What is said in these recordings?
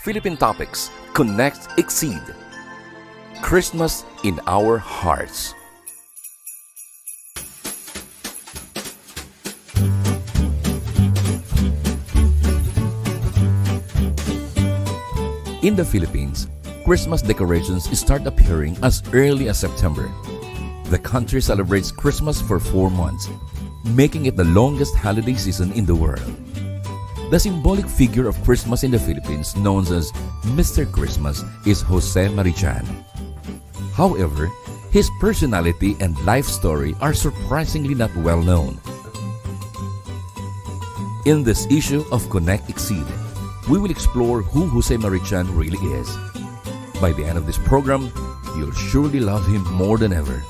Philippine Topics, Connect, Exceed. Christmas in our hearts. In the Philippines, Christmas decorations start appearing as early as September. The country celebrates Christmas for 4 months, making it the longest holiday season in the world. The symbolic figure of Christmas in the Philippines, known as Mr. Christmas, is Jose Marichan. However, his personality and life story are surprisingly not well known. In this issue of Connect Exceed, we will explore who Jose Marichan really is. By the end of this program, you'll surely love him more than ever.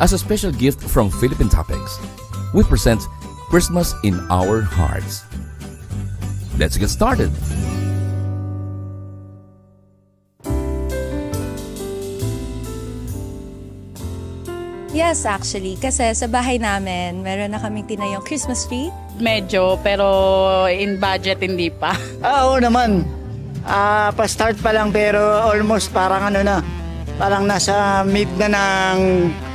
As a special gift from Philippine Topics, we present Christmas in Our Hearts. Let's get started! Yes, actually. Kasi sa bahay namin, meron na kaming tinayong Christmas tree. Medyo, pero in budget hindi pa. Oo naman. Pa-start pa lang pero almost parang parang nasa mid na ng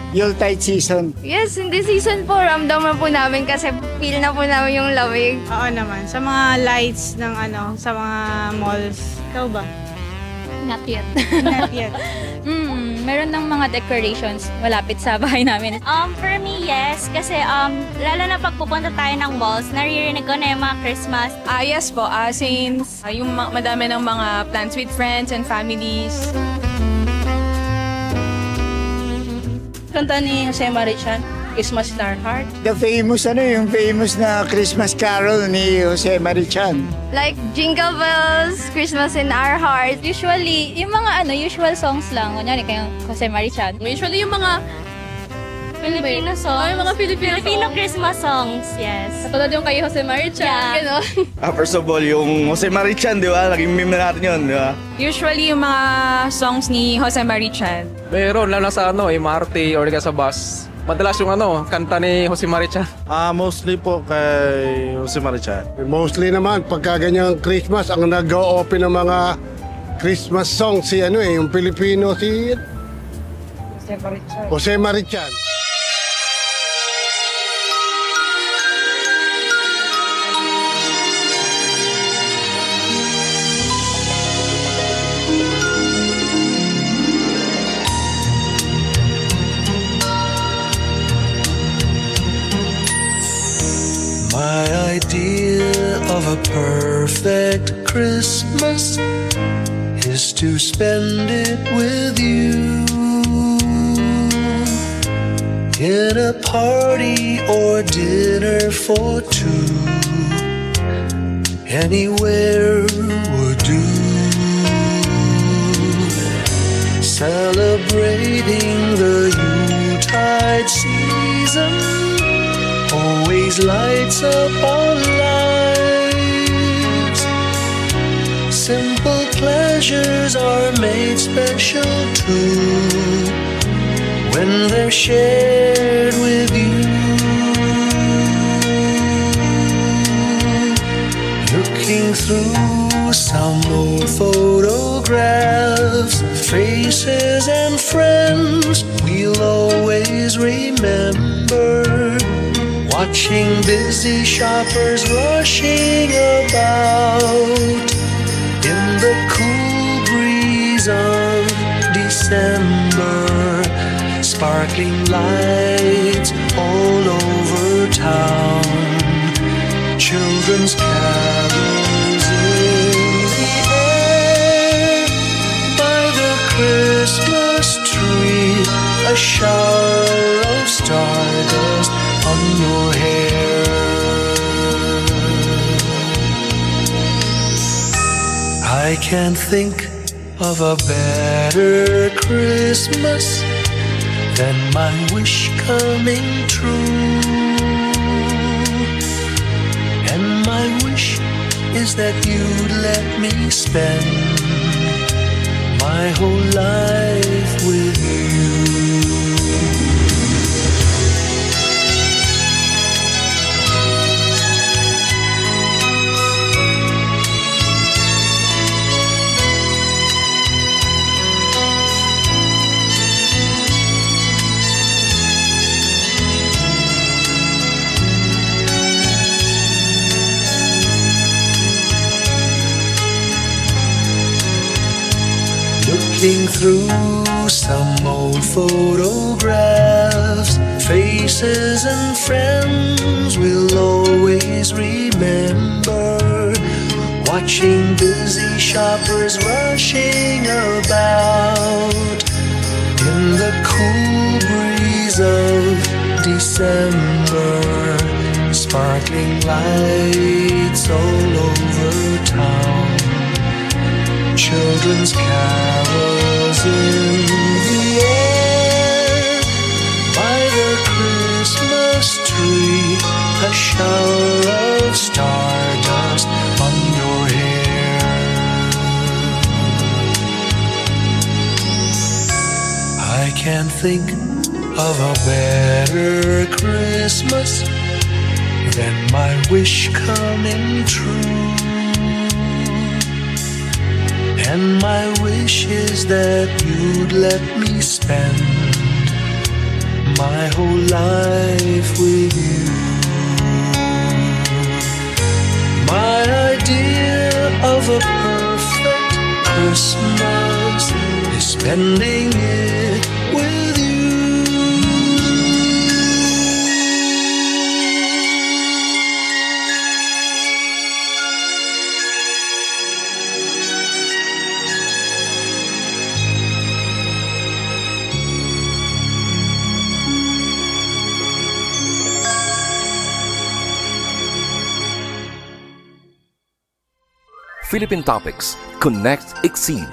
Yuletide season. Yes, in this season po, ramdam na po namin kasi feel na po namin yung lamig. Oo naman, sa mga lights ng sa mga malls. Ikaw ba? Not yet. Not yet. Meron ng mga decorations malapit sa bahay namin. For me, yes. Kasi lalo na pag pupunta tayo ng malls, naririnig ko na yung mga Christmas. Yes po, since yung madami ng mga plans with friends and families. Kanta ni Jose Marichan, Christmas in Our Heart. The famous yung famous na Christmas carol ni Jose Marichan. Like Jingle Bells, Christmas in Our Heart. Usually, yung mga usual songs lang. Kunyari kayong Jose Marichan. Usually yung mga Filipino songs. yung mga Filipino Christmas songs, yes. Katulad yung kay Jose Marichan. Yeah. Gano'n. First of all, yung Jose Marichan, di ba? Naging meme na natin yun, di ba? Usually yung mga songs ni Jose Marichan. Meron, lalo na sa MRT or sa bus. Madalas yung kanta ni Jose Marichan. Mostly po kay Jose Marichan. Mostly naman, pagka ganyang Christmas, ang nag-o-open ng mga Christmas songs yung Pilipino Jose Marichan. My idea of a perfect Christmas is to spend it with you in a party or dinner for two. Anywhere would do. Celebrating the Yuletide season always lights up our lives. Simple pleasures are made special too when they're shared with you. Looking through some old photographs, faces and friends we'll always remember. Watching busy shoppers rushing about in the cool breeze of December. Sparkling lights all over town. Children's carols in the air. By the Christmas tree, a shower of stardust on your hair. I can't think of a better Christmas than my wish coming true. And my wish is that you'd let me spend my whole life with you. Flipping through some old photographs, faces and friends we'll always remember. Watching busy shoppers rushing about in the cool breeze of December. Sparkling lights all over town, children's carols in the air. By the Christmas tree, a shower of stardust on your hair. I can't think of a better Christmas than my wish coming true. And my wish is that you'd let me spend my whole life with you. My idea of a perfect Christmas is spending it with you. Philippine Topics, Connect, Exceed.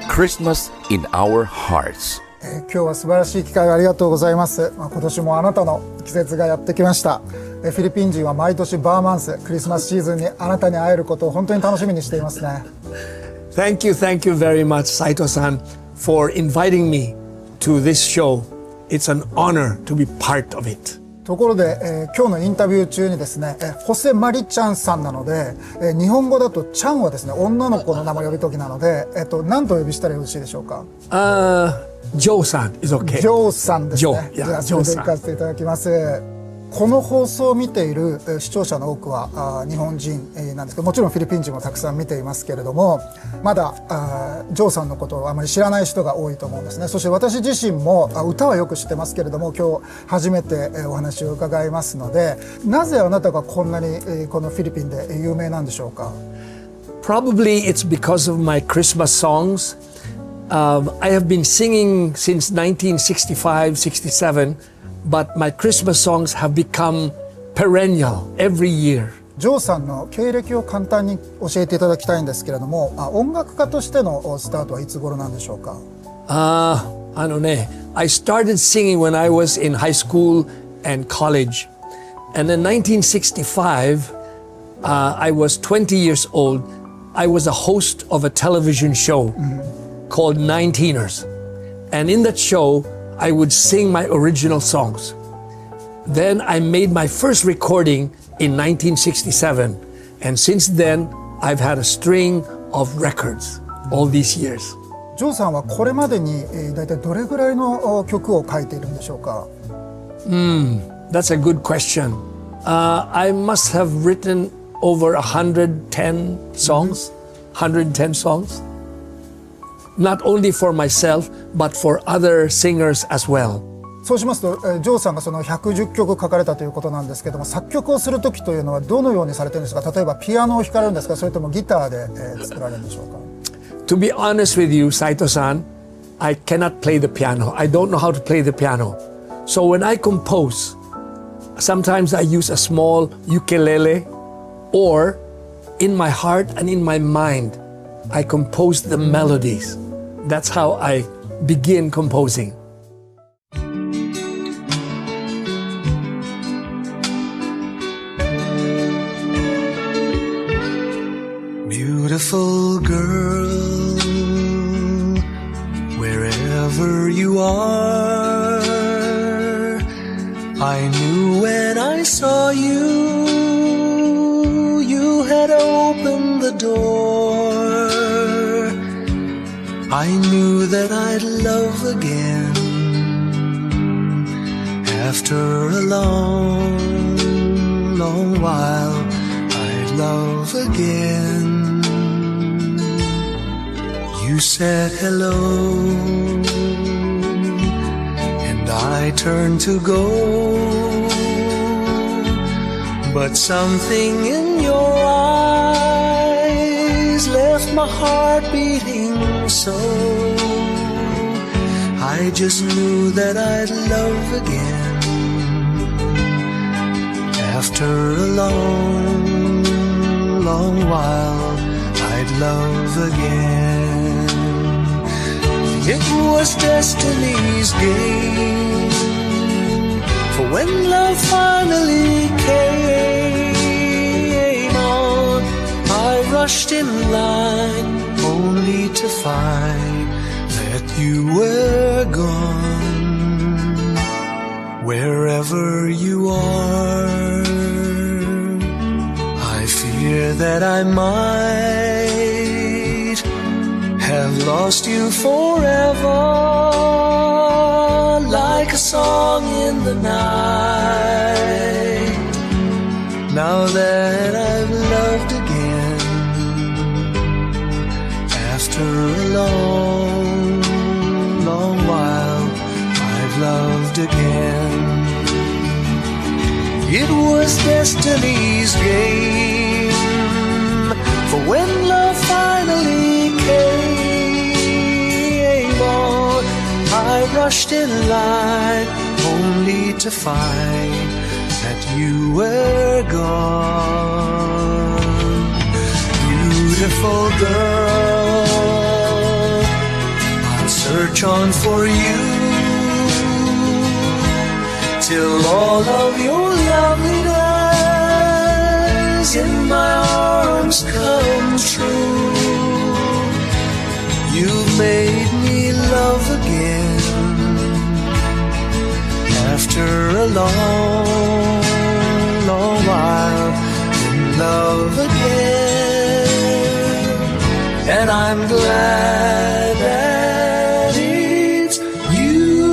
Christmas in our hearts. 今日は素晴らしい機会をありがとうございます。今年もあなたの季節がやってきました。フィリピン人は毎年バーマンス、クリスマスシーズンにあなたに会えることを本当に楽しみにしていますね。Thank you very much, Saito-san, for inviting me to this show. It's an honor to be part of it. ところで、今日のインタビュー中にですね、ホセマリちゃんさんなので、日本語だとちゃんはですね、女の子の名前呼びときなので、何とお呼びしたらよろしいでしょうか。ジョーさん is okay. ジョーさんですね。ジョー、じゃあジョーで行かせていただきます。この放送を見ている視聴者の多くは日本人なんですけど、もちろんフィリピン人もたくさん見ていますけれども、まだジョーさんのことをあまり知らない人が多いと思うんですね。そして私自身も歌はよく知ってますけれども、今日初めてお話を伺いますので、なぜあなたがこんなにこのフィリピンで有名なんでしょうか。 Probably it's because of my Christmas songs. I have been singing since 1965-67, but my Christmas songs have become perennial every year. ジョーさんの経歴を簡単に教えていただきたいんですけれども、音楽家としてのスタートはいつ頃なんでしょうか。I started singing when I was in high school and college. And in 1965, I was 20 years old. I was a host of a television show called 19ers. And in that show, I would sing my original songs. Then I made my first recording in 1967. And since then, I've had a string of records all these years. ジョーさんはこれまでに大体どれぐらいの曲を書いているんでしょうか。That's a good question. I must have written over 110 songs. 110 songs. Not only for myself, but for other singers as well. そうしますと、ジョーさんがその110曲書かれたということなんですけども、作曲をする時というのはどのようにされているんですか。例えばピアノを弾かれるんですか、それともギターで、作られるんでしょうか。To be honest with you, Saito-san, I cannot play the piano. I don't know how to play the piano. So when I compose, sometimes I use a small ukulele, or in my heart and in my mind, I compose the melodies. That's how I begin composing. Beautiful girl, wherever you are, I knew when I saw you, you had opened the door. I knew that I'd love again after a long, long while. I'd love again. You said hello, and I turned to go, but something in your eyes left my heart beating so. I just knew that I'd love again after a long, long while. I'd love again. It was destiny's game, for when love finally came on, I rushed in line only to find that you were gone. Wherever you are, I fear that I might have lost you forever, like a song in the night. Now that I've loved again, after a long, long while, I've loved again. It was destiny's game, for when love finally came on, I rushed in line only to find that you were gone. Beautiful girl, I'll search on for you till all of your loveliness in my arms come true. You've made me love again after a long, long while in love again. And I'm glad that it's you.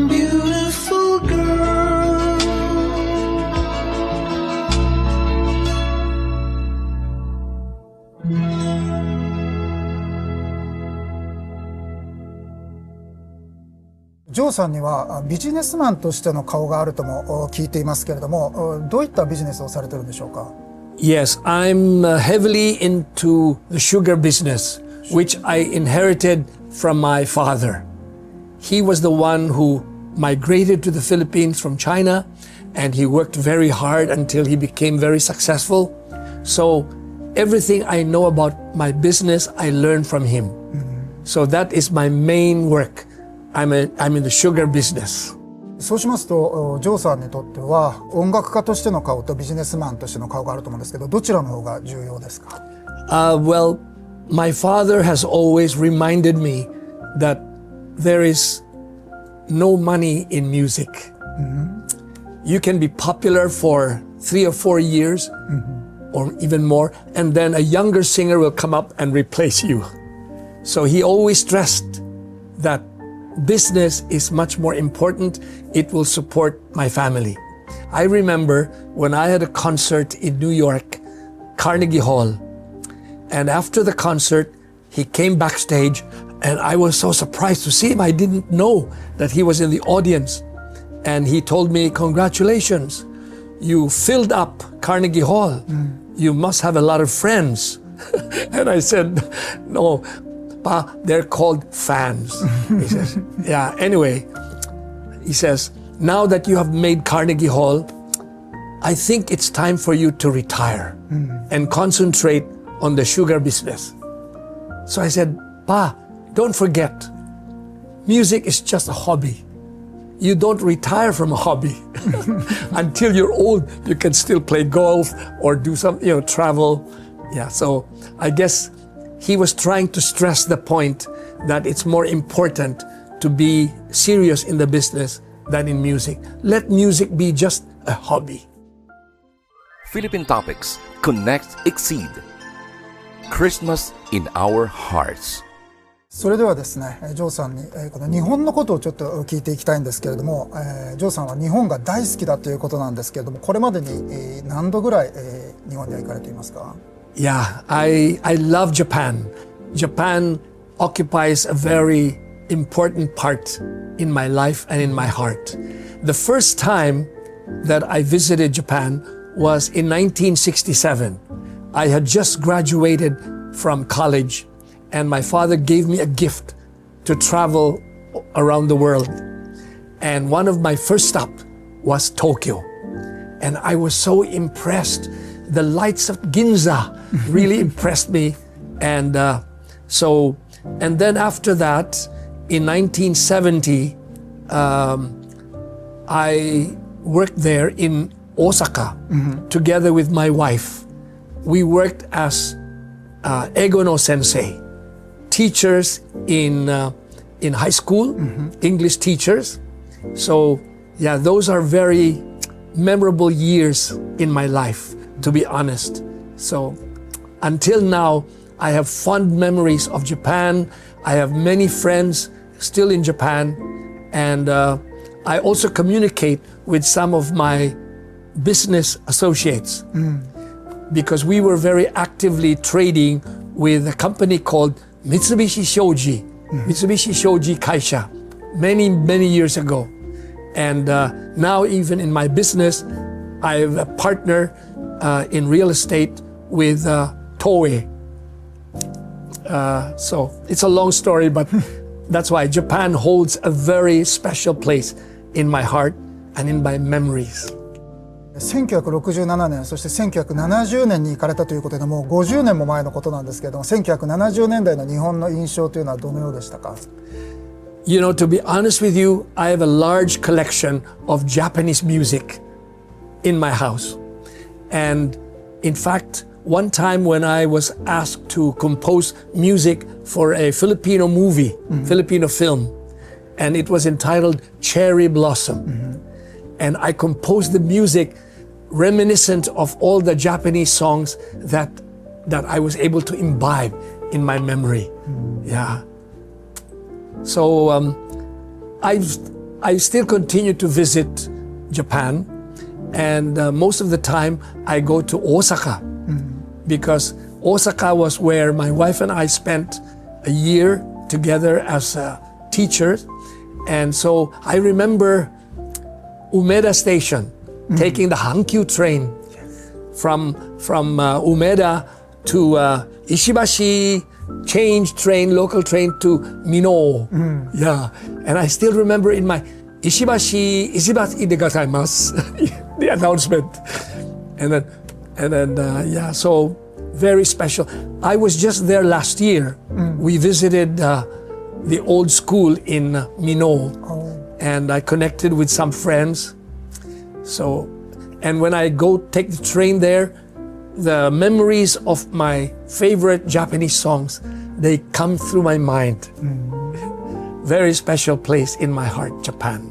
Beautiful girl.ジョーさんにはビジネスマンとしての顔があるとも聞いていますけれども、どういったビジネスをされてるんでしょうか？ Yes, I'm heavily into the sugar business, which I inherited from my father. He was the one who migrated to the Philippines from China, and he worked very hard until he became very successful. So everything I know about my business, I learned from him. So that is my main work. I'm in the sugar business. そうしますと、ジョーさんにとっては音楽家としての顔とビジネスマンとしての顔があると思うんですけど、どちらの方が重要ですか？ Well, my father has always reminded me that there is no money in music. You can be popular for 3 or 4 years or even more, and then a younger singer will come up and replace you. So he always stressed that business is much more important. It will support my family. I remember when I had a concert in New York, Carnegie Hall, and after the concert, he came backstage, and I was so surprised to see him. I didn't know that he was in the audience, and he told me, "Congratulations, you filled up Carnegie Hall. You must have a lot of friends." And I said, "No, Pa, they're called fans." He says, "Yeah, anyway," he says, "now that you have made Carnegie Hall, I think it's time for you to retire and concentrate on the sugar business." So I said, "Pa, don't forget, music is just a hobby. You don't retire from a hobby. Until you're old, you can still play golf or do some, travel." Yeah, so I guess he was trying to stress the point that it's more important to be serious in the business than in music. Let music be just a hobby. Philippine Topics. Connect, exceed. Christmas in our hearts. それではですね、ジョーさんにこの日本のことをちょっと聞いていきたいんですけれども、ジョーさんは日本が大好きだということなんですけれども、これまでに何度ぐらい日本には行かれていますか？ Yeah, I love Japan. Japan occupies a very important part in my life and in my heart. The first time that I visited Japan was in 1967. I had just graduated from college, and my father gave me a gift to travel around the world. And one of my first stops was Tokyo. And I was so impressed. The lights of Ginza really impressed me. And and then after that, in 1970, I worked there in Osaka together with my wife. We worked as Egono sensei, teachers in high school, English teachers. So yeah, those are very memorable years in my life, to be honest. So until now, I have fond memories of Japan. I have many friends still in Japan, and I also communicate with some of my business associates because we were very actively trading with a company called Mitsubishi Shoji Kaisha many years ago. And now even in my business, I have a partner in real estate with Toei. So it's a long story, but that's why Japan holds a very special place in my heart and in my memories. 1967年、そして1970年に行かれたということで、もう50年も前のことなんですけれども、1970年代の日本の印象というのはどのようでしたか？ You know, to be honest with you, I have a large collection of Japanese music in my house. And in fact, one time when I was asked to compose music for a Filipino movie, Filipino film, and it was entitled Cherry Blossom. And I composed the music reminiscent of all the Japanese songs that I was able to imbibe in my memory. Yeah. So I still continue to visit Japan, and most of the time I go to Osaka because Osaka was where my wife and I spent a year together as teachers. And so I remember Umeda Station, taking the Hankyu train from Umeda to Ishibashi, change train, local train to Mino. Yeah, and I still remember in my Ishibashi de gozaimasu, the announcement. And then yeah, so very special. I was just there last year. We visited the old school in Mino. And I connected with some friends. So, and when I go take the train there, the memories of my favorite Japanese songs, they come through my mind. Very special place in my heart, Japan.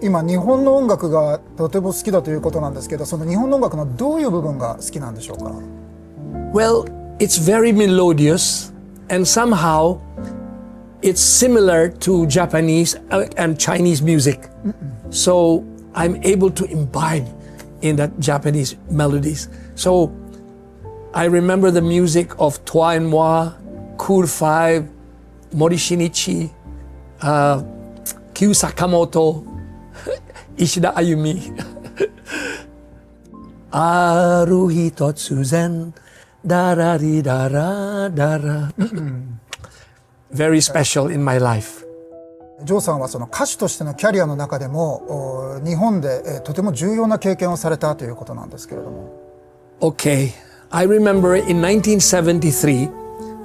今日本の音楽がとても好きだということなんですけど、その日本の音楽のどういう部分が好きなんでしょうか？ Well, it's very melodious, and somehow it's similar to Japanese and Chinese music. So I'm able to imbibe in that Japanese melodies. So I remember the music of Toi and Moi, Cool 5, Mori Shinichi, Kyu Sakamoto, Ishida Ayumi. Aru hitotsuzen, darari dara dara. Very special in my life. ジョーさんはその歌手としてのキャリアの中でも日本でとても重要な経験をされたということなんですけれども。Okay, I remember in 1973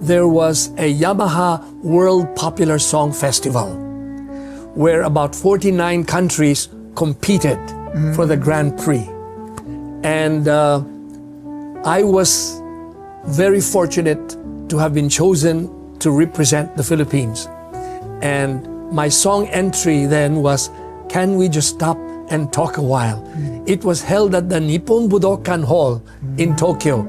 there was a Yamaha World Popular Song Festival where about 49 countries competed for the Grand Prix. And I was very fortunate to have been chosen to represent the Philippines. And my song entry then was, "Can we just stop and talk a while?" It was held at the Nippon Budokan Hall in Tokyo.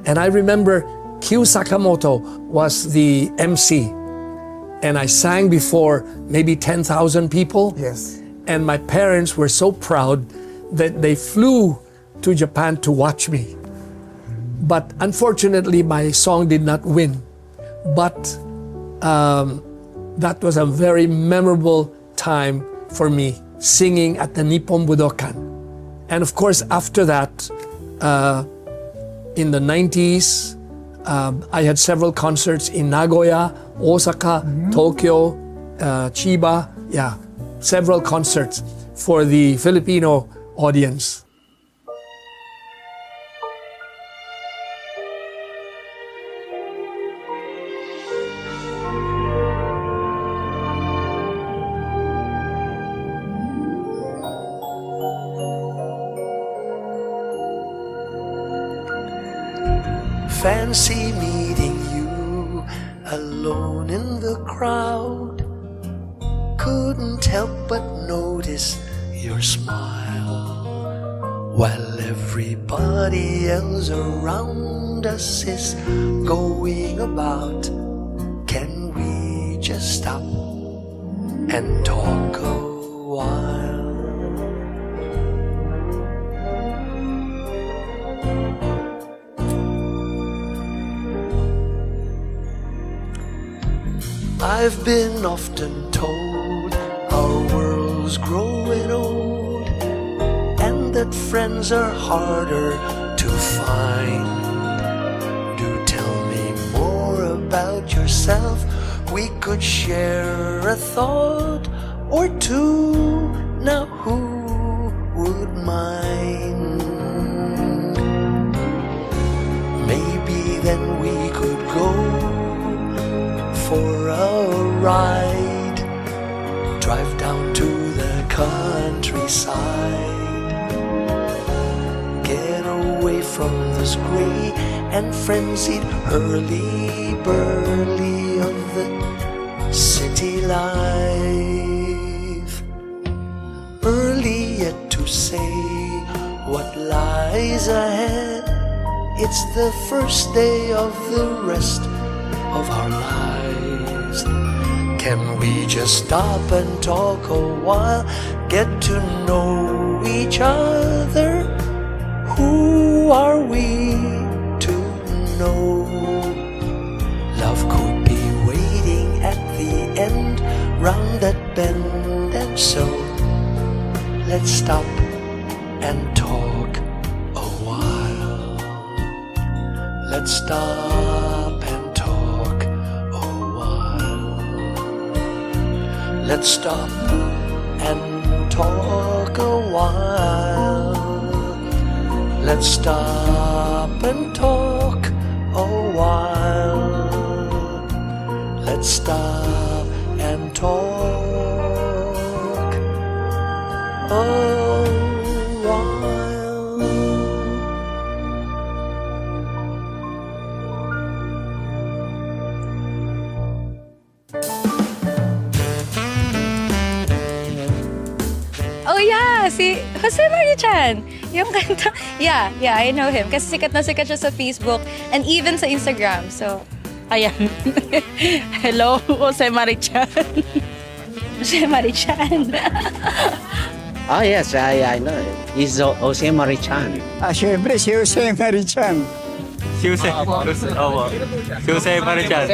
And I remember Kyu Sakamoto was the MC. And I sang before maybe 10,000 people. Yes. And my parents were so proud that they flew to Japan to watch me. But unfortunately, my song did not win. But that was a very memorable time for me, singing at the Nippon Budokan. And of course, after that, in the 90s, I had several concerts in Nagoya, Osaka, Tokyo, Chiba. Yeah, several concerts for the Filipino audience. Fancy meeting you alone in the crowd. Couldn't help but notice your smile, while everybody else around us is going about. Can we just stop and talk a while? I've been often told our world's growing old, and that friends are harder to find. Do tell me more about yourself. We could share a thought or two. Now who would mind? Maybe then we could go for a ride, drive down to the countryside, get away from this gray and frenzied hurly-burly of the city life. Early yet to say what lies ahead. It's the first day of the rest of our lives. Can we just stop and talk a while, get to know each other? Who are we to know? Love could be waiting at the end, round that bend, and so let's stop and talk a while. Let's stop and talk a while. Let's stop and talk a while. Let's stop and talk a while. Let's stop and talk a while. Oh yeah, si Jose Marichan. Yung kanta, yeah, I know him. Kasi sikat na sikat siya sa Facebook and even sa Instagram. So, Ayan. Hello, Jose Marichan. Jose Marichan. Oh yes, I know. He's Jose Marichan. Siyempre si Jose Marichan. Si Jose. Si Jose Marichan.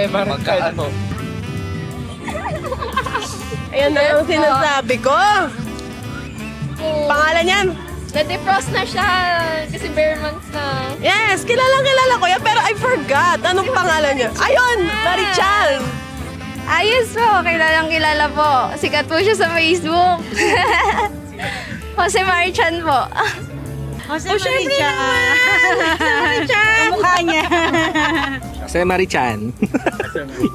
Ayan na ang sinasabi ko. Pangalan yan? Na-defrost na siya kasi bare months na. Yes, kilala ko yan pero I forgot. Anong pangalan niya? Ayun, Marichan. Ayos po, kilala po. Sikat po siya sa Facebook. Jose Marichan po. Jose Marichan. Jose Marichan. Kamukha niya. Jose Marichan.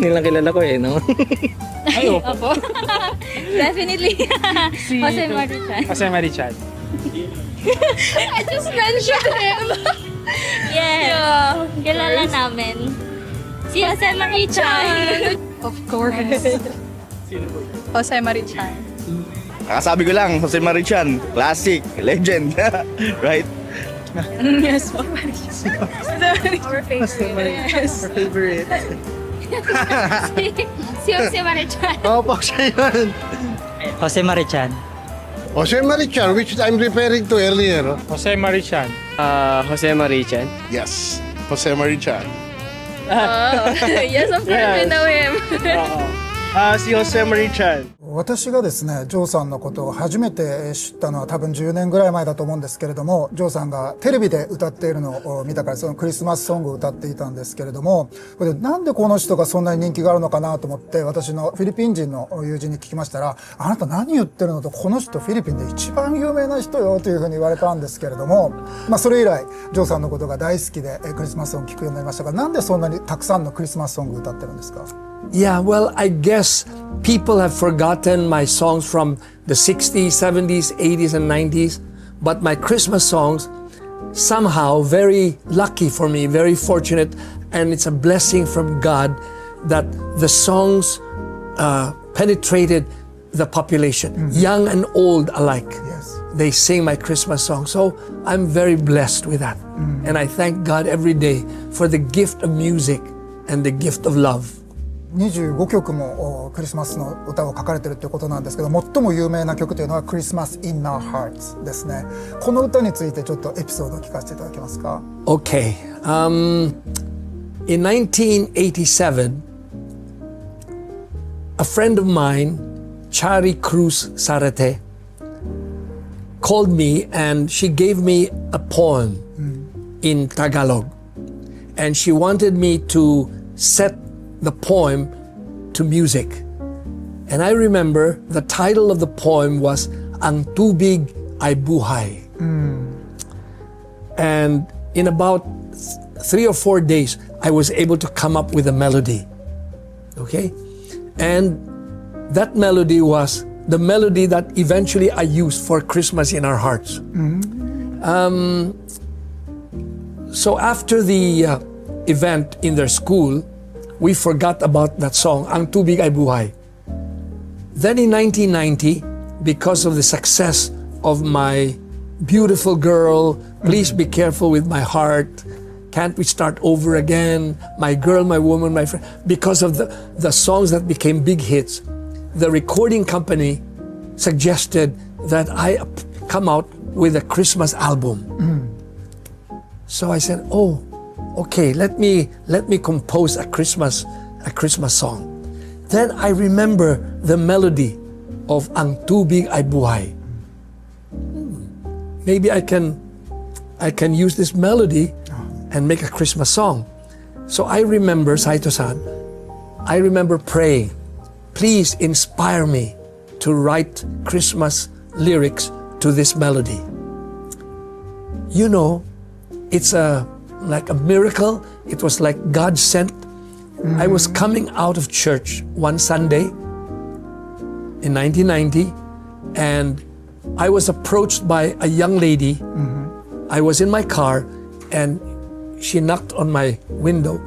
Nilang kilala ko eh, no? Ay, opo. Definitely. Jose Marichan. Jose Marichan. I just mentioned him. Yes. Kilala namin. Si Jose Marichan. Of course. Jose Marichan. Nakasabi ko lang, Jose Marichan, classic, legend, right? Yes, Jose Marichan. Our favorite. Yes. Our favorite. Si Jose Marichan. Opo, siya yun. Jose Marichan. Jose Marichan, which I'm referring to earlier. Jose Marichan. Jose Marichan. Yes. Jose Marichan. Yes, of course, we know him. Si Jose Marichan. 私がですねジョーさんのことを初めて知ったのは多分10年ぐらい前だと思うんですけれども、ジョーさんがテレビで歌っているのを見たから、そのクリスマスソングを歌っていたんですけれども、これでなんでこの人がそんなに人気があるのかなと思って私のフィリピン人の友人に聞きましたら、あなた何言ってるのと、この人フィリピンで一番有名な人よというふうに言われたんですけれども、それ以来ジョーさんのことが大好きでクリスマスソングを聴くようになりましたが、なんでそんなにたくさんのクリスマスソングを歌ってるんですかYeah, well, I guess people have forgotten my songs from the 60s, 70s, 80s, and 90s. But my Christmas songs, somehow, very lucky for me, very fortunate, and it's a blessing from God that the songs penetrated the population, young and old alike. Yes. They sing my Christmas song. So I'm very blessed with that. And I thank God every day for the gift of music and the gift of love. 25曲もクリスマスの歌を書かれているということなんですけど、最も有名な曲というのは Christmas in Our Hearts ですね。この歌についてちょっとエピソードを聞かせていただけますか。 Okay. In 1987, a friend of mine, Chari Cruz Sarate, called me and she gave me a poem in Tagalog. And she wanted me to set the poem to music. And I remember the title of the poem was Ang Tubig Ay Buhay. And in about 3 or 4 days, I was able to come up with a melody. Okay? And that melody was the melody that eventually I used for Christmas in Our Hearts. So after the event in their school, we forgot about that song, Ang Tubig Ay Buhay. Then in 1990, because of the success of my beautiful girl, Please Be Careful with My Heart, Can't We Start Over Again, My Girl, My Woman, My Friend, because of the songs that became big hits, the recording company suggested that I come out with a Christmas album. So I said, oh, okay, let me compose a Christmas song. Then I remember the melody of Ang Tubig Ay Buhay. Maybe I can use this melody and make a Christmas song. So I remember, Saito-san, I remember praying, please inspire me to write Christmas lyrics to this melody. You know, it's like a miracle. It was like God sent. I was coming out of church one Sunday in 1990, and I was approached by a young lady. I was in my car, and she knocked on my window,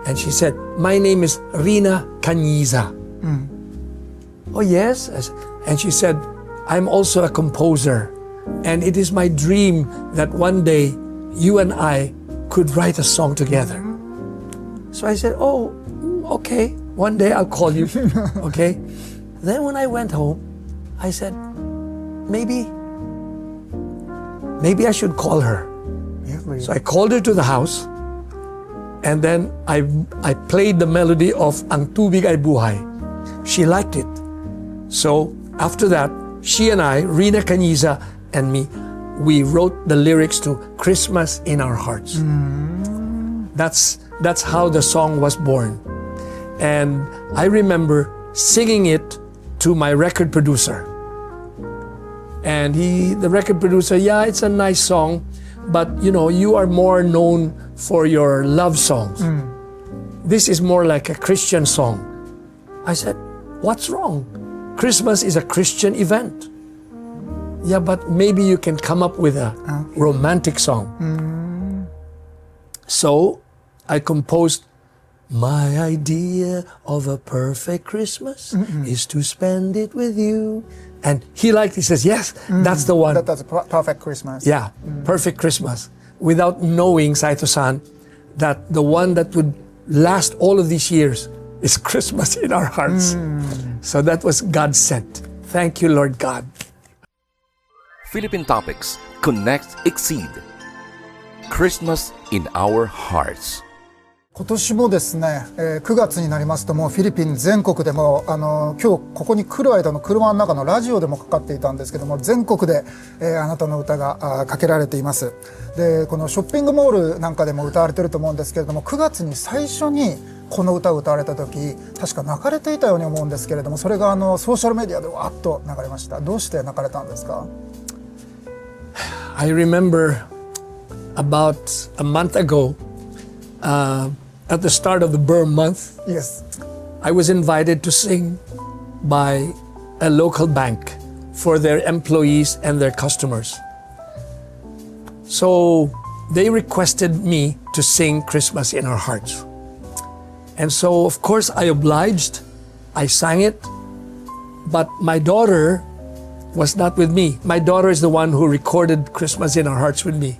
and she said, "My name is Rina Canyiza." Oh, yes? And she said, "I'm also a composer, and it is my dream that one day you and I could write a song together." So I said, oh, okay, one day I'll call you, okay? Then when I went home, I said, maybe I should call her. So I called her to the house, and then I played the melody of Ang Tubig Ay Buhay. She liked it. So after that, she and I, Rina Canyiza and me, we wrote the lyrics to Christmas in Our Hearts. That's how the song was born. And I remember singing it to my record producer. And the record producer, yeah, it's a nice song, but you are more known for your love songs. This is more like a Christian song. I said, what's wrong? Christmas is a Christian event. Yeah, but maybe you can come up with a romantic song. So I composed, my idea of a perfect Christmas is to spend it with you. And he liked it. He says, yes, that's the one. That's a perfect Christmas. Yeah, perfect Christmas. Without knowing, Saito-san, that the one that would last all of these years is Christmas in Our Hearts. So that was God sent. Thank you, Lord God. Philippine Topics. Connect, Exceed. Christmas in Our Hearts. 今年もですね、9月になりますともうフィリピン全国でも今日ここに来る間の車の中のラジオでもかかっていたんですけども、全国で、あなたの歌がかけられています。でこのショッピングモールなんかでも歌われてると思うんですけれども、9月に最初にこの歌を歌われた時確か泣かれていたように思うんですけれども、それがソーシャルメディアでわっと流れました。どうして泣かれたんですか？ I remember about a month ago, at the start of the Burr month, Yes. I was invited to sing by a local bank for their employees and their customers. So they requested me to sing Christmas in Our Hearts. And so, of course, I obliged. I sang it. But my daughter was not with me. My daughter is the one who recorded Christmas in Our Hearts with me.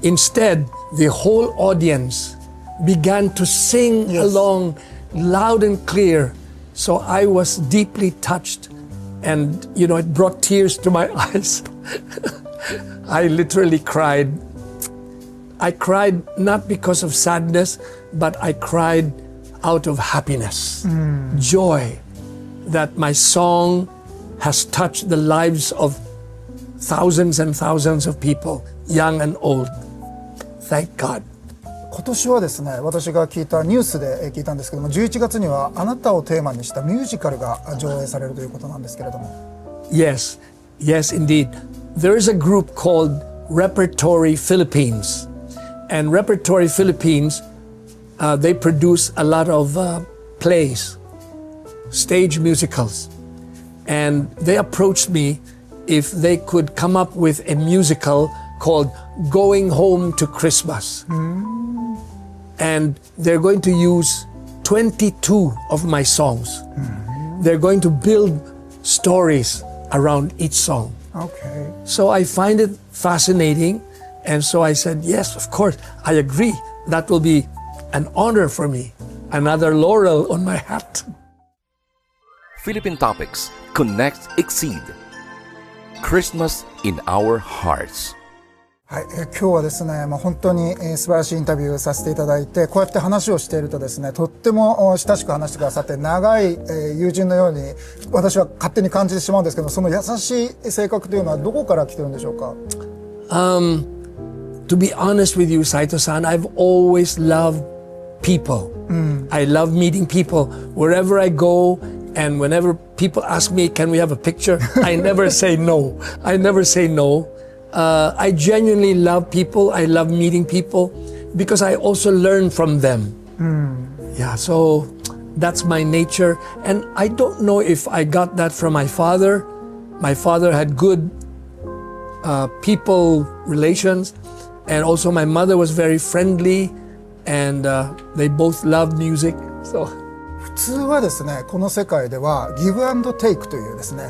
Instead, the whole audience began to sing along loud and clear. So I was deeply touched, and it brought tears to my eyes. I literally cried. I cried not because of sadness, but I cried out of happiness, joy that my song has touched the lives of thousands and thousands of people, young and old. Thank God. 今年はですね、私が聞いたニュースで聞いたんですけども、11月にはあなたをテーマにしたミュージカルが上映されるということなんですけれども。Yes, indeed. There is a group called Repertory Philippines. And Repertory Philippines, they produce a lot of plays, stage musicals. And they approached me if they could come up with a musical called Going Home to Christmas. And they're going to use 22 of my songs. They're going to build stories around each song. Okay. So I find it fascinating. And so I said, yes, of course, I agree. That will be an honor for me. Another laurel on my hat. Philippine Topics. Connect, Exceed. Christmas in Our Hearts. はい、今日はですね、本当に素晴らしいインタビューさせていただいて、こうやって話をしているとですね、とっても親しく話してくださって長い友人のように私は勝手に感じてしまうんですけど、その優しい性格というのはどこから来てるんでしょうか？ To be honest with you, Saito-san, I've always loved people. I love meeting people wherever I go, and whenever people ask me, can we have a picture? I never say no. I never say no. I genuinely love people. I love meeting people because I also learn from them. Yeah, so that's my nature. And I don't know if I got that from my father. My father had good people relations. And also my mother was very friendly. And they both loved music. So. 普通はですね、この世界ではギブアンドテイクというですね、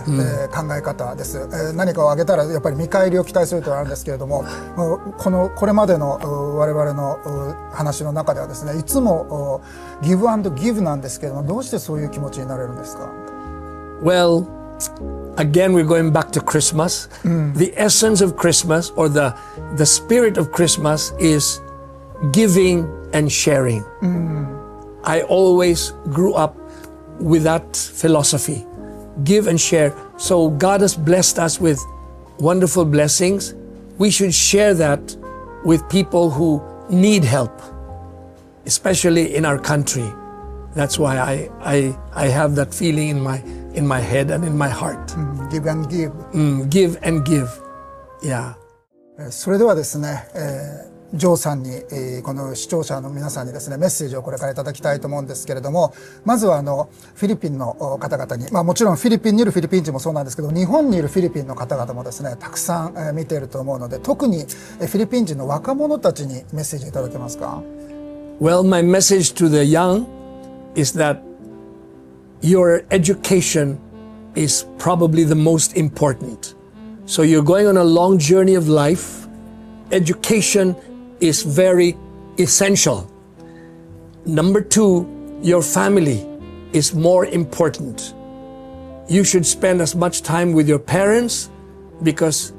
考え方です。何かをあげたらやっぱり見返りを期待するというのがあるんですけれども、これまでの我々の話の中ではですね、いつもギブアンドギブなんですけれども、どうしてそういう気持ちになれるんですか？ Well, again, we're going back to Christmas. The essence of Christmas, or the spirit of Christmas, is giving and sharing. I always grew up with that philosophy, give and share. So God has blessed us with wonderful blessings. We should share that with people who need help, especially in our country. That's why I have that feeling in my head and in my heart. Give and give. Give and give. Yeah. それではですね、ジョーさんに、この視聴者の皆さんにですねメッセージをこれからいただきたいと思うんですけれども、まずはフィリピンの方々に、もちろんフィリピンにいるフィリピン人もそうなんですけど、日本にいるフィリピンの方々もですねたくさん見ていると思うので、特にフィリピン人の若者たちにメッセージいただけますか？ Well, my message to the young is that your education is probably the most important. So you're going on a long journey of life. Education is very essential. Number two, your family is more important. You should spend as much time with your parents because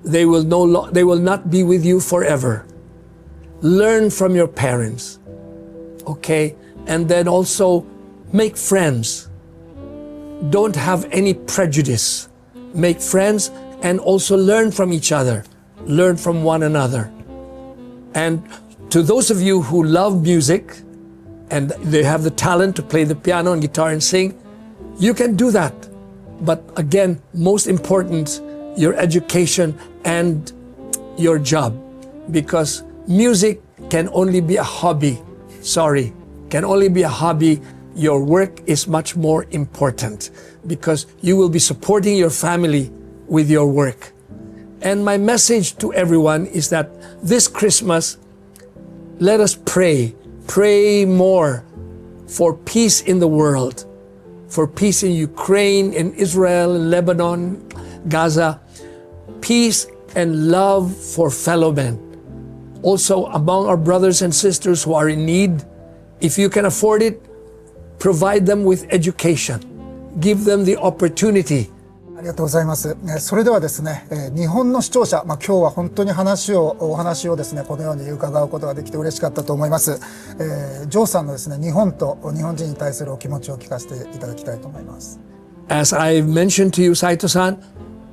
they will not be with you forever. Learn from your parents, okay? And then also make friends. Don't have any prejudice. Make friends and also learn from each other. Learn from one another. And to those of you who love music and they have the talent to play the piano and guitar and sing, you can do that. But again, most important, your education and your job. Because music can only be a hobby. Sorry, can only be a hobby. Your work is much more important because you will be supporting your family with your work. And my message to everyone is that this Christmas, let us pray. Pray more for peace in the world, for peace in Ukraine, in Israel, in Lebanon, Gaza, peace and love for fellow men. Also among our brothers and sisters who are in need, if you can afford it, provide them with education. Give them the opportunity. ありがとうございます。それではですね、日本の視聴者、今日は本当にお話をですね、このように伺うことができて嬉しかったと思います。ジョーさんのですね、日本と日本人に対するお気持ちを聞かせていただきたいと思います。As I mentioned to you, Saito-san,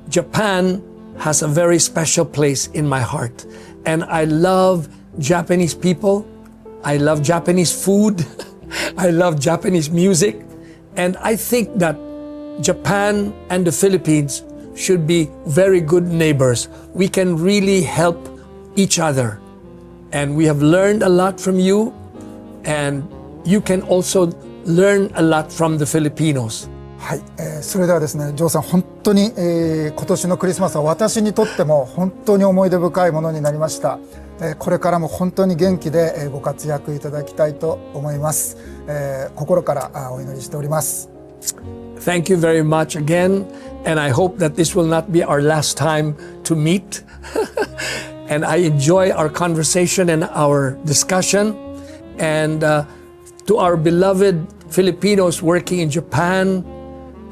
Japan has a very special place in my heart. And I love Japanese people. I love Japanese food. I love Japanese music. And I think that Japan and the Philippines should be very good neighbors. We can really help each other. And we have learned a lot from you. And you can also learn a lot from the Filipinos. はい、それではですね、ジョーさん、本当に、今年のクリスマスは私にとっても本当に思い出深いものになりました。これからも本当に元気でご活躍いただきたいと思います。心からお祈りしております。Thank you very much again, and I hope that this will not be our last time to meet. And I enjoy our conversation and our discussion. And to our beloved Filipinos working in Japan,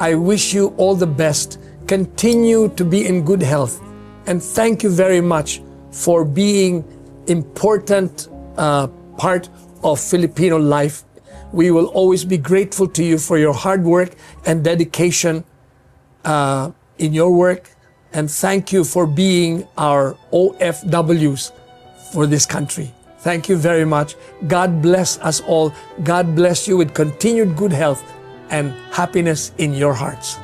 I wish you all the best. Continue to be in good health. And thank you very much for being important part of Filipino life. We will always be grateful to you for your hard work and dedication in your work. And thank you for being our OFWs for this country. Thank you very much. God bless us all. God bless you with continued good health and happiness in your hearts.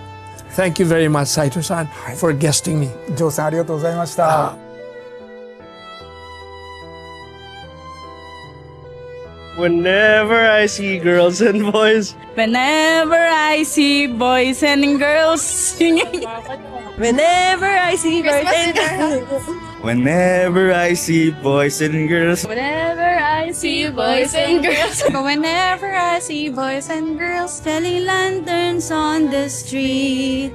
Thank you very much, Saito-san, for guesting me. ジョーさん、ありがとうございました。Whenever I see girls and boys. Whenever I see boys and girls singing. Whenever I see boys and girls. Whenever I see boys and girls. Whenever I see boys and girls. Whenever I see boys and girls selling lanterns on the street,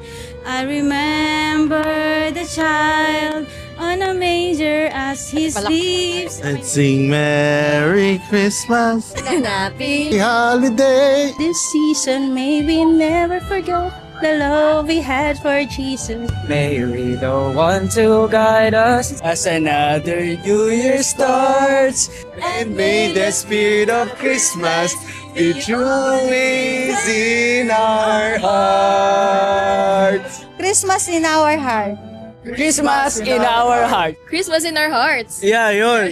I remember the child on a manger as he sleeps. Let's sing Merry Christmas And happy holiday. This season may we never forget the love we had for Jesus. May we the one to guide us As another New Year starts, and may the spirit of Christmas be always in our hearts. Christmas in our heart. Christmas in our heart. Christmas in our hearts. Yeah, yun.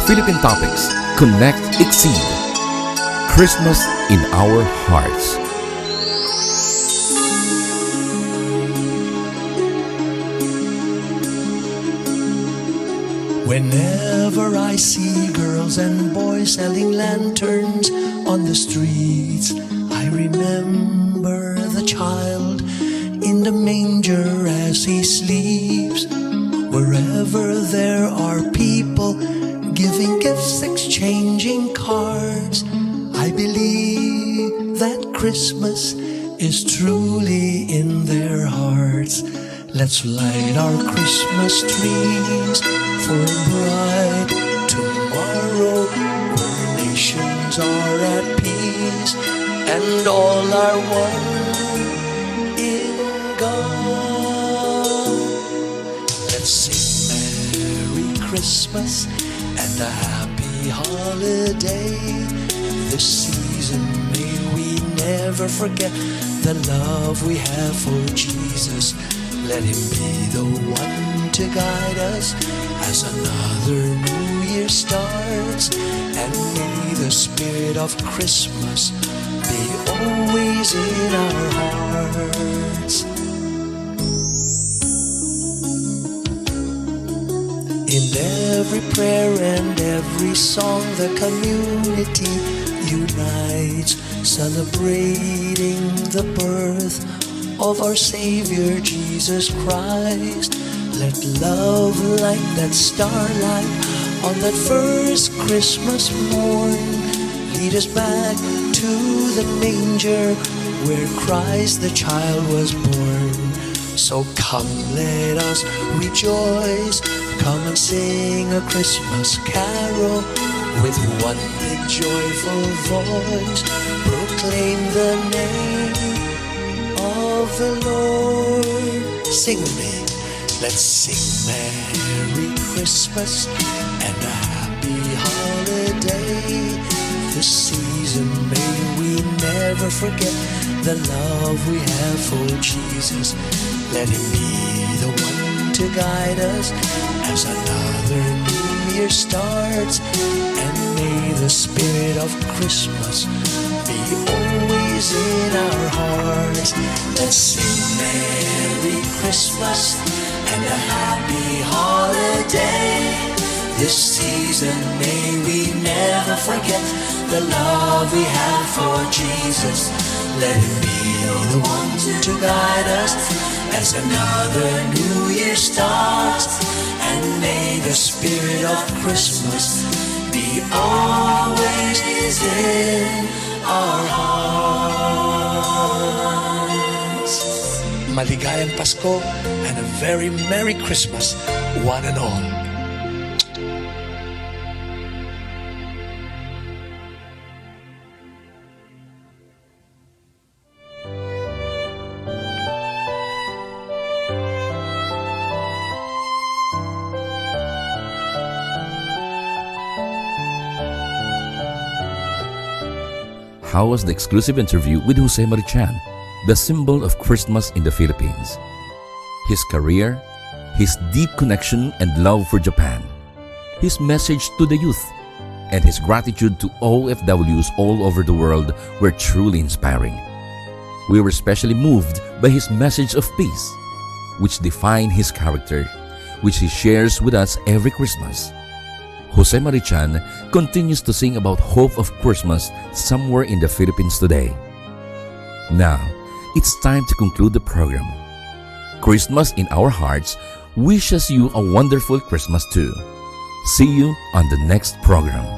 Philippine Topics. Connect, exceed. Christmas in our hearts. Whenever I see girls and boys selling lanterns on the streets, I remember the child in the manger as he sleeps. Wherever there are people giving gifts, exchanging cards, I believe that Christmas is truly in their hearts. Let's light our Christmas trees for a bright tomorrow where nations are at peace and all are one in God. Let's sing Merry Christmas and a happy holiday. This season may we never forget the love we have for Jesus. Let him be the one to guide us as another new year starts. And may the spirit of Christmas be always in our hearts. In every prayer and every song, the community unites, celebrating the birth of our Savior Jesus Christ. Let love like that starlight on that first Christmas morn lead us back to the manger where Christ the child was born. So come, let us rejoice, come and sing a Christmas carol with one big joyful voice. Proclaim the name of the Lord. Sing with me. Let's sing Merry Christmas and a happy holiday. This season may we never forget the love we have for Jesus. Let him be the one to guide us as another new year starts. And may the spirit of Christmas be always in our hearts. Let's sing Merry Christmas and a happy holiday. This season may we never forget the love we have for Jesus. Let him be the one to guide us as another new year starts. And may the spirit of Christmas be always in our hearts. Maligayang Pasko and a very Merry Christmas, one and all. How was the exclusive interview with Jose Marichan, the symbol of Christmas in the Philippines? His career, his deep connection and love for Japan, his message to the youth, and his gratitude to OFWs all over the world were truly inspiring. We were especially moved by his message of peace, which defined his character, which he shares with us every Christmas. Jose Marichan continues to sing about hope of Christmas somewhere in the Philippines today. Now, it's time to conclude the program. Christmas in our hearts wishes you a wonderful Christmas too. See you on the next program.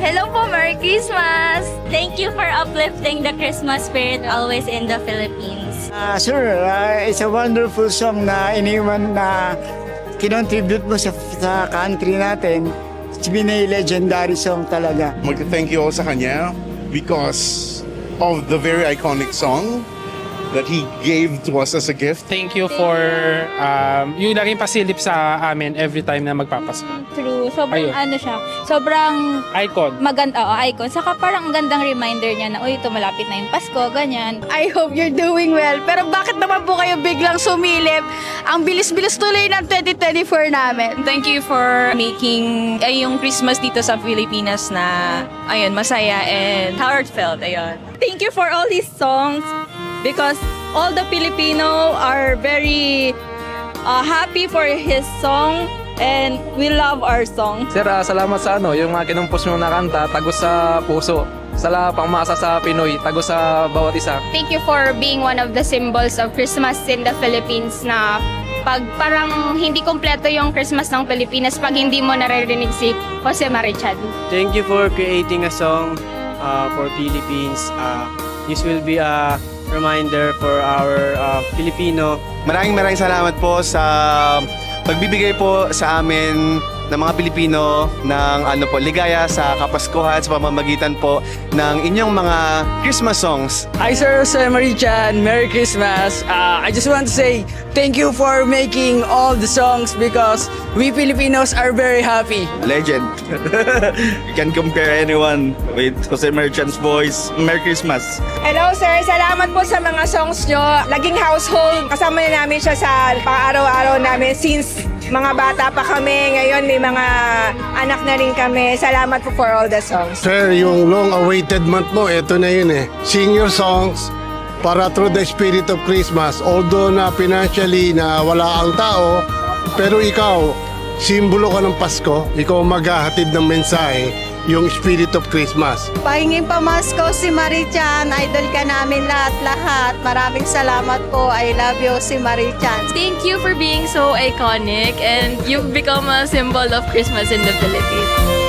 Hello po, Merry Christmas! Thank you for uplifting the Christmas spirit always in the Philippines. Sir, it's a wonderful song na iniwan na kinontribute mo sa country natin. It's been a legendary song talaga. Mag-thank you all sa kanya because of the very iconic song that he gave to us as a gift. Thank you for yung laging pasilip sa amin every time na magpapasko. True. Sobrang Ayun. ano siya. Sobrang Icon. maganda, icon. Saka parang ang gandang reminder niya na, uy, ito malapit na yung Pasko, ganyan. I hope you're doing well. Pero bakit naman po kayo biglang sumilip? Ang bilis-bilis tuloy ng 2024 namin. Thank you for making yung Christmas dito sa Pilipinas na ayun, masaya and heartfelt. Ayun. Thank you for all these songs because all the Filipino are very happy for his song and we love our song. Sir, salamat sa yung mga kinumpos mo na kanta, tagos sa puso. Sala pangmasa sa Pinoy, tagos sa bawat isa. Thank you for being one of the symbols of Christmas in the Philippines na pag parang hindi kompleto yung Christmas ng Pilipinas pag hindi mo naririnig si Jose Marichan. Thank you for creating a song for Philippines. This will be a reminder for our Filipino. Maraming salamat po sa pagbibigay po sa amin ng mga Pilipino ng ligaya sa Kapaskuhan sa pamamagitan po ng inyong mga Christmas songs. Hi Sir Jose Marichan, Merry Christmas. I just want to say thank you for making all the songs because we Filipinos are very happy. Legend. You can compare anyone with Jose Marichan's voice. Merry Christmas. Hello sir, salamat po sa mga songs nyo. Laging household, kasama na namin siya sa pang-araw-araw namin since mga bata pa kami. Ngayon may mga anak na rin kami. Salamat po for all the songs. Sir, yung long-awaited month mo, eto na yun eh. Sing your songs para through the spirit of Christmas. Although na financially na wala ang tao, pero ikaw, simbolo ka ng Pasko. Ikaw maghahatid ng mensahe, yung spirit of Christmas. Pahinging pamasko si Marichan, idol ka namin lahat-lahat. Maraming salamat po. I love you, si Marichan. Thank you for being so iconic and you've become a symbol of Christmas in the Philippines.